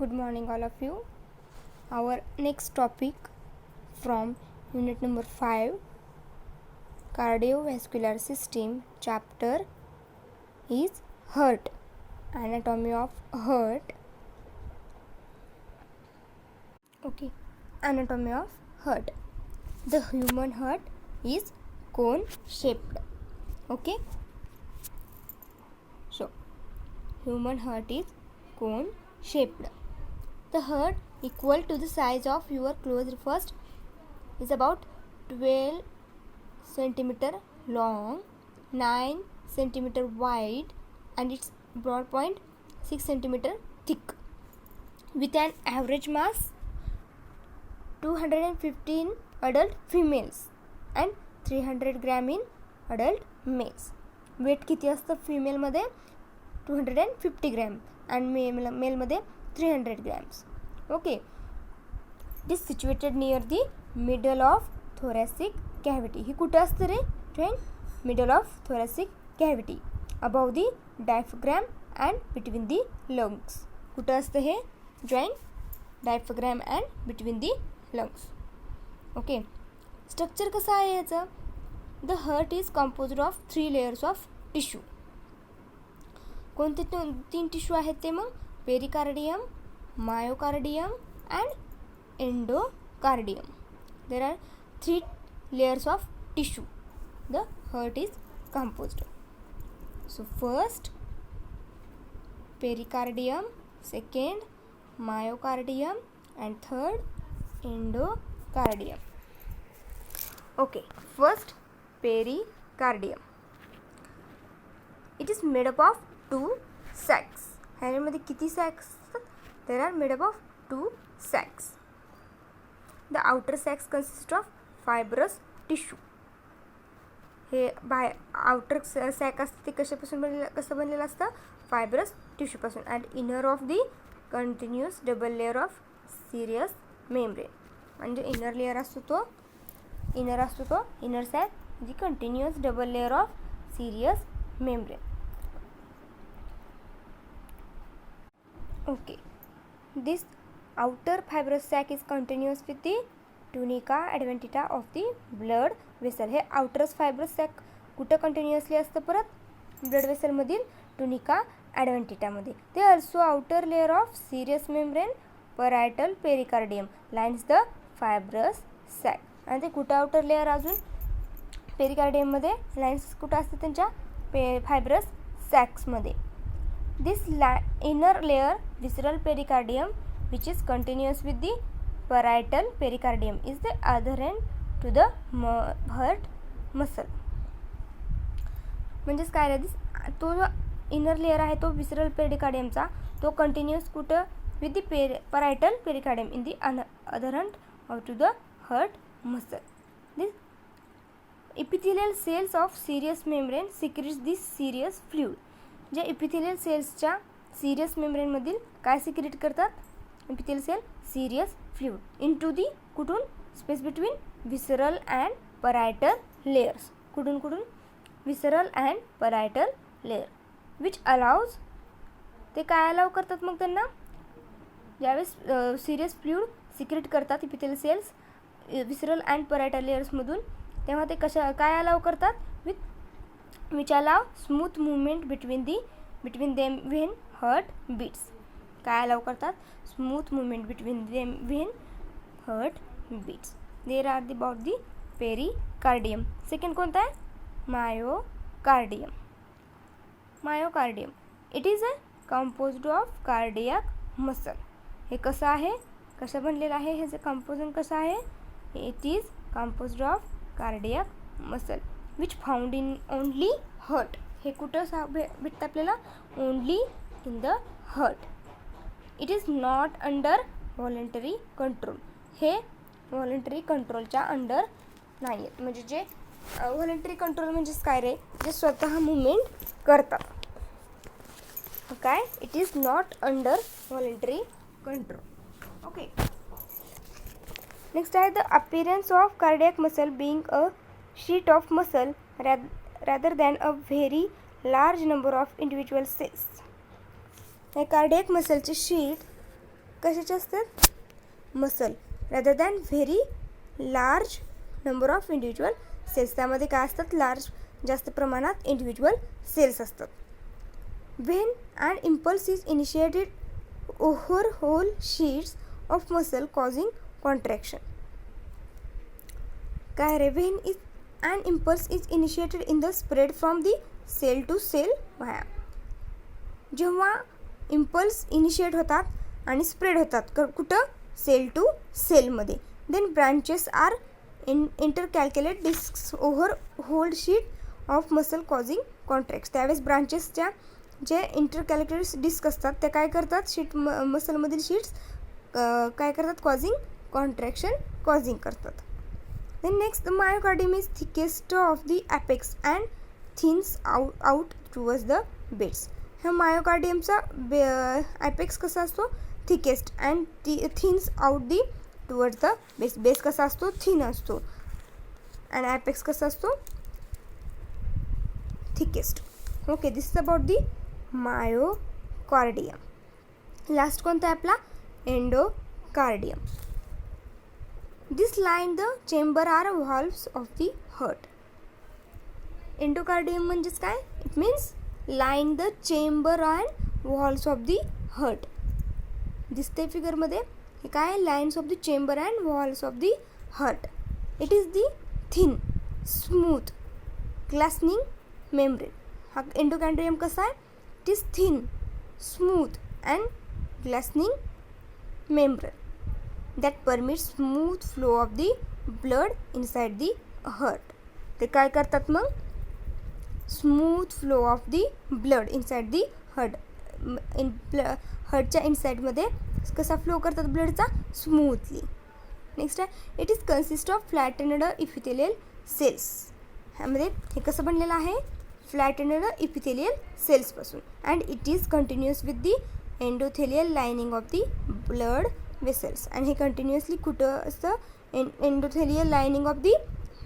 Good morning, all of you. Our next topic from unit number 5, cardiovascular system chapter is heart. Anatomy of heart. Okay, anatomy of heart. The human heart is cone shaped. Okay, so human heart is cone shaped. The heart equal to the size of your closed fist is about 12 centimeter long, 9 centimeter wide, and its broad point 6 centimeter thick, with an average mass 215 adult females and 300 gram in adult males. Weight किती असतं फिमेलमध्ये 250 gram आणि मेलमध्ये 300 grams. Okay, it is situated near the middle of thoracic cavity. ही कुठे असतं रे ट्रेन? Middle of thoracic cavity, above the diaphragm and between the lungs. कुठे असतं हे joint? Diaphragm and between the lungs. Okay, structure कसं आहे याचं? The heart is composed of 3 layers of tissue. कोणते 3 टिश्यू आहेत ते मग? Pericardium, myocardium and endocardium. There are 3 layers of tissue the heart is composed. So first pericardium, second myocardium, and third endocardium. Okay, first pericardium. It is made up of 2 sacs. ह्यामध्ये किती sacks? There are made up of 2 sacs. The outer sacs consist of fibrous tissue. हे outer sac असते ते कसं बनलेलं असतं? Fibrous टिश्यूपासून. and inner of the continuous double layer of serous membrane. म्हणजे inner layer असतो तो inner sac, the continuous double layer of serous membrane. Okay, this outer fibrous sac is continuous with the tunica adventita of the blood vessel. हे outer fibrous sac कुठं continuously असतं? परत blood वेसलमधील tunica adventita मध्ये. ते also outer layer of serous membrane parietal pericardium lines the fibrous sac. आणि ते कुठं outer layer अजून पेरिकार्डियम मध्ये लाइन्स कुठं असतात त्यांच्या फायब्रस सॅक्स मध्ये. This inner layer visceral pericardium, which is continuous with the parietal pericardium, is the adherent to the heart muscle. म्हणजेच काय रे? तो जो इनर लेअर आहे तो विसरल पेरिकार्डियमचा, तो कंटिन्युअस कुठं? With the parietal pericardium in the adherent to the heart muscle. This epithelial cells of serous membrane secretes this serous fluid. जे इपिथेलियल सेल्सच्या सिरियस मेम्ब्रेनमधील काय सिक्रेट करतात? Epithelial cell serous fluid into the कुठून? Space between visceral and parietal layers. कुठून visceral and parietal layer, which allows, ते काय allow करतात मग त्यांना? ज्यावेळेस सिरियस फ्लुइड सिक्रेट करतात epithelial cells visceral and parietal लेयर्समधून, तेव्हा ते काय अलाव करतात? which allow smooth movement between them when heart beats. काय allow करतात? smooth movement between them when heart beats. There are about the pericardium. Second कोणता आहे? Myocardium. It is a composed of cardiac muscle. हे कसं आहे? कसं बनलेलं आहे? ह्याचं कंपोजिशन कसं आहे? It is composed of cardiac muscle which found in only heart. हे कुठं भेटतं आपल्याला? Only in the heart. It is not under voluntary control. हे व्हॉलेंटरी कंट्रोलच्या अंडर नाही आहेत. म्हणजे जे व्हॉलेंटरी कंट्रोल म्हणजेच काय रे? जे स्वतः मुवमेंट करतात. काय? It is not under voluntary control. Okay, next आहे the appearance of cardiac muscle being a sheet of muscle rather than a very large number of individual cells. Cardiac मसलची sheet कशाचे असतात, muscle, rather than very large number of individual cells. त्यामध्ये काय असतात, large जास्त प्रमाणात individual cells असतात. When and impulse is initiated over whole sheets of muscle causing contraction. काय रे, when is and impulse is initiated in the spread from the cell to cell via. जेव्हा impulse initiate होतात आणि spread होतात कुठं, cell to सेलमध्ये. Then branches R इंटरकॅल्क्युलेट discs over hold sheet of muscle causing contracts. त्यावेळेस ब्रांचेसच्या जे इंटरकॅल्क्युलेट disk असतात ते काय करतात, शीट मसलमधील शीट्स काय करतात, कॉन्ट्रॅक्शन कॉझिंग करतात. Then next, the myocardium is thickest of the apex and thins out towards the base. ह्या मायोकार्डियमचा ॲपेक्स कसा असतो, thickest, and thins out the towards the base. Base कसा असतो, थिन असतो, अँड ॲपेक्स कसा असतो, thickest. Okay, this is about the myocardium. Last कोणता आहे आपला, endocardium. This line the chamber are valves of the heart. Endocardium म्हणजेच काय, it means line the chamber and walls of the heart. दिसते फिगरमध्ये, हे काय, lines of the chamber and walls of the heart. It is the thin smooth glistening membrane. हा endocardium कसा आहे, it is thin smooth and glistening membrane that permits smooth flow of the blood inside the heart. ते काय करतात मग, smooth flow of the blood inside the heart. हार्टच्या इनसाइडमध्ये कसा फ्लो करतात ब्लडचा, स्मूथली. नेक्स्ट आहे, it is consist of flattened epithelial cells. ह्यामध्ये हे कसं बनलेलं आहे, फ्लॅटेनड इपिथेलियल सेल्सपासून. And it is continuous with the endothelial lining of the blood vessels. आणि हे कंटिन्युअसली कुठं असतं, endothelial lining of the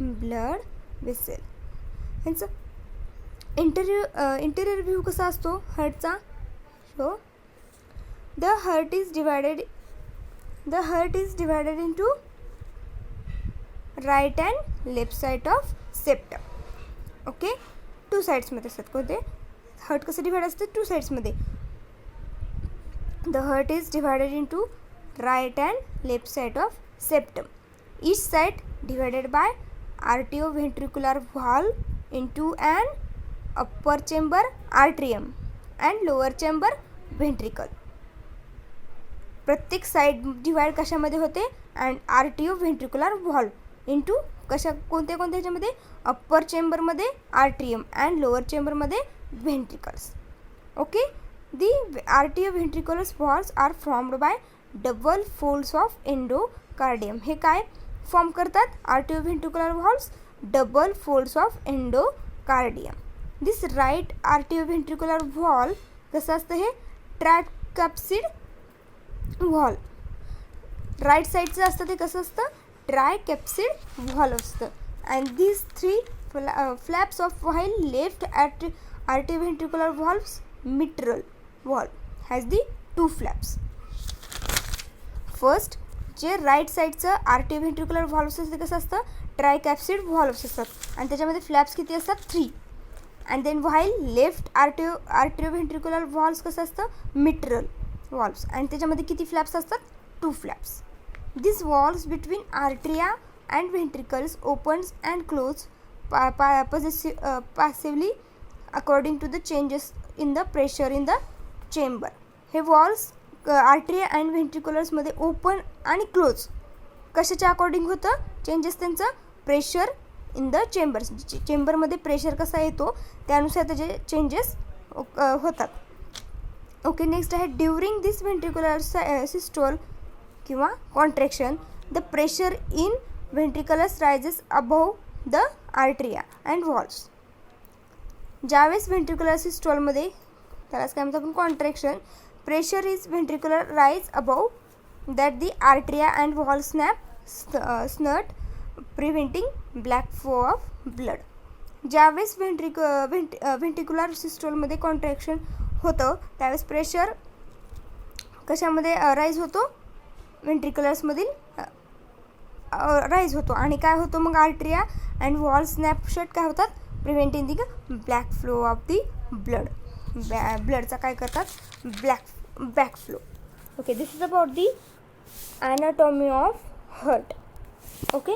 blood vessel. ह्यांचं इंटेरियर व्ह्यू कसा असतो हार्टचा, so the heart is divided into right and left side of septum. Okay, two साईड्समध्ये असतात. कोणते, हार्ट कसं डिवाइड असतं, टू साईड्समध्ये. The heart is divided into right and left side of septum. Each side divided by arterioventricular valve into an upper chamber atrium and lower chamber ventricle. प्रत्येक side divide कशामध्ये होते, अँड आर्टिओव्हेंट्रिक्युलर व्हॉल्व इंटू कशा कोणत्या ह्याच्यामध्ये, upper चेंबरमध्ये atrium and lower चेंबरमध्ये ventricles. Okay, the atrioventricular valves are formed by double folds of endocardium. हे काय फॉर्म करतात, atrioventricular valves, double folds of endocardium. This right atrioventricular valve कसं असतं, हे ट्रायकॅप्सिड व्हॉल्व. राईट साईडचं असतं ते कसं असतं, ट्रायकॅप्सिड व्हॉल्व असतं. And this three flaps of while left atrioventricular valves mitral valve has the two flaps. First, जे राईट साईडचं आर्टिओव्हेंट्रिक्युलर व्हॉल्व्स असतं कसं असतं, ट्रायकॅप्सिड व्हॉल्व्स असतात, आणि त्याच्यामध्ये फ्लॅप्स किती असतात, 3. And then while left atrioventricular व्हॉल्व्स कसं असतं, मिट्रल व्हॉल्व्स, आणि त्याच्यामध्ये किती फ्लॅप्स असतात, 2 flaps. This valves between atria and ventricles opens and close passively according to the changes in the pressure in the chamber. हे वॉल्व्स आर्ट्रिया अँड व्हेंट्रिक्युलर्समध्ये open आणि close कशाच्या अकॉर्डिंग होतं, चेंजेस त्यांचं प्रेशर इन द चेंबर्स. चेंबरमध्ये pressure कसा येतो त्यानुसार त्याचे चेंजेस होतात. ओके, नेक्स्ट आहे, ड्युरिंग दिस व्हेंट्रिक्युलर सिस्टोल किंवा contraction the pressure in ventricles rises above the atria and valves. ज्यावेळेस व्हेंट्रिक्युलर सिस्टोलमध्ये त्यालाच काय म्हणतो आपण, contraction, pressure is ventricular rise above that the arteria and wall snort preventing black flow of blood. ज्यावेळेस ventricular सिस्टोलमध्ये contraction होतं त्यावेळेस pressure कशामध्ये राईज होतो, व्हेंट्रिकल्समधील राईज होतो. आणि काय होतो मग आर्टरिया अँड वॉल स्नॅपशट काय होतात, preventing the black flow of the blood. ब्लडचा काय करतात, back flow. Okay, this is about the anatomy of heart. Okay,